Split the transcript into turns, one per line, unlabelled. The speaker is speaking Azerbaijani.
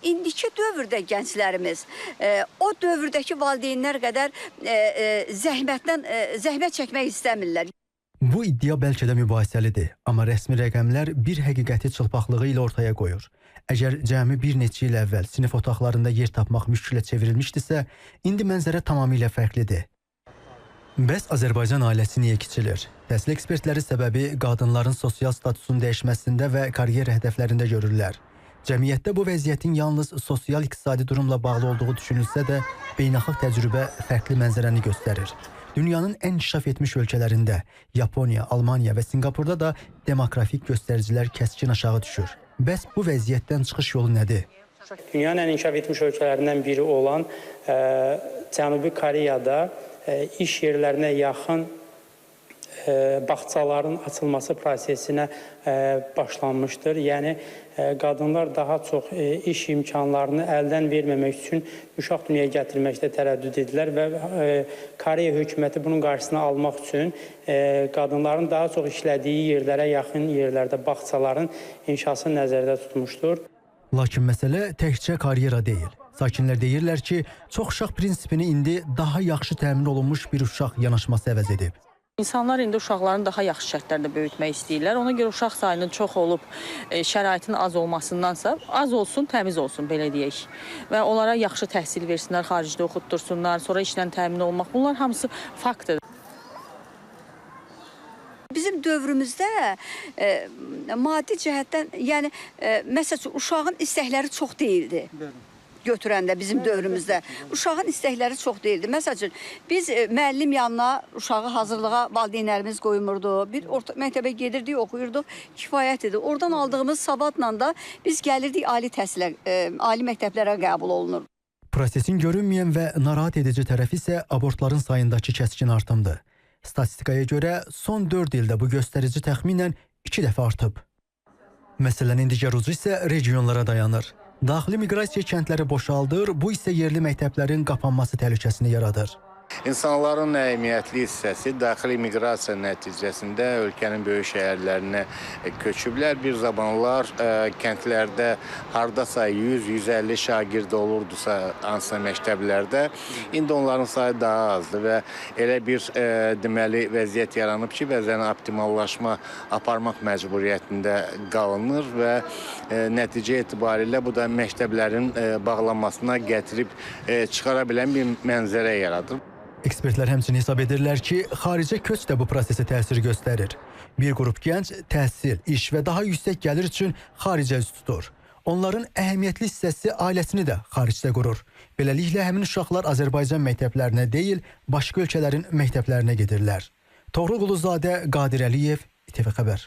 indiki dövrdə gənclərimiz o dövrdəki valideynlər qədər zəhmət çəkmək istəmirlər.
Bu iddia bəlkə də mübahisəlidir, amma rəsmi rəqəmlər bir həqiqəti çılpaqlığı ilə ortaya qoyur. Əgər cəmi bir neçə il əvvəl sinif otaqlarında yer tapmaq müşkülə çevrilmişdisə, indi mənzərə tamamilə fərqlidir. Bəs Azərbaycan ailəsi niyə kiçilir? Təhsil ekspertləri səbəbi qadınların sosial statusunun dəyişməsində və karyer hədəflərində görürlər. Cəmiyyətdə bu vəziyyətin yalnız sosial-iqtisadi durumla bağlı olduğu düşünülsə də, beynəlxalq təcrübə fərqli mənzərəni göstərir. Dünyanın ən inkişaf etmiş ölkələrində, Yaponiya, Almaniya və Sinqapurda da demografik göstəricilər kəskin aşağı düşür. Bəs bu vəziyyətdən çıxış yolu nədir?
Dünyanın ən inkişaf etmiş ölkələrindən biri olan Cənubi Koreyada iş yerlərinə yaxın bağçaların açılması prosesinə başlanmışdır. Yəni, qadınlar daha çox iş imkanlarını əldən verməmək üçün uşaq dünyaya gətirməkdə tərəddüd edirlər və Koreya hökuməti bunun qarşısını almaq üçün qadınların daha çox işlədiyi yerlərə yaxın yerlərdə bağçaların inşasını nəzərdə tutmuşdur.
Lakin məsələ təkcə karyera deyil. Sakinlər deyirlər ki, çox uşaq prinsipini indi daha yaxşı təmin olunmuş bir uşaq yanaşması əvəz edib.
İnsanlar indi uşaqlarını daha yaxşı şərtlərdə böyütmək istəyirlər. Ona görə uşaq sayının çox olub, şəraitin az olmasındansa, az olsun, təmiz olsun, belə deyək. Və onlara yaxşı təhsil versinlər, xaricdə oxuttursunlar, sonra işlə təmin olmaq. Bunlar hamısı faktdır.
Bizim dövrümüzdə maddi cəhətdən, yəni, məsəl üçün, uşağın istəkləri çox deyildi. Götürəndə bizim dövrümüzdə uşağın istəkləri çox deyildi. Məsəl üçün, biz müəllim yanına uşağı hazırlığa valideynlərimiz qoymurdu. Bir məktəbə gedirdik, oxuyurduq, kifayət idi. Oradan aldığımız savadla da biz gəlirdik ali təhsilə, ali məktəblərə qəbul olunur.
Prosesin görünməyən və narahat edici tərəfi isə abortların sayındakı kəskin artımdır. Statistikaya görə son 4 ildə bu göstərici təxminən 2 dəfə artıb. Məsələnin digər ucu isə regionlara dayanır. Daxili miqrasiya kəndləri boşaldır, bu isə yerli məktəblərin qapanması təhlükəsini yaradır.
İnsanların əhəmiyyətli hissəsi daxili miqrasiya nəticəsində ölkənin böyük şəhərlərinə köçüblər. Bir zamanlar kəndlərdə hardasa 100-150 şagird olurdusa hansısa məktəblərdə, indi onların sayı daha azdır və elə bir deməli vəziyyət yaranıb ki, bəzən optimallaşma aparmaq məcburiyyətində qalınır və nəticə etibarilə bu da məktəblərin bağlanmasına gətirib çıxara bilən bir mənzərə yaradır.
Ekspertlər həmçinin hesab edirlər ki, xaricə köç də bu prosesə təsir göstərir. Bir qrup gənc təhsil, iş və daha yüksək gəlir üçün xaricə üz tutur. Onların əhəmiyyətli hissəsi ailəsini də xaricdə qurur. Beləliklə, həmin uşaqlar Azərbaycan məktəblərinə deyil, başqa ölkələrin məktəblərinə gedirlər. Toğrul Quluzadə, Qadir Əliyev, İTV Xəbər.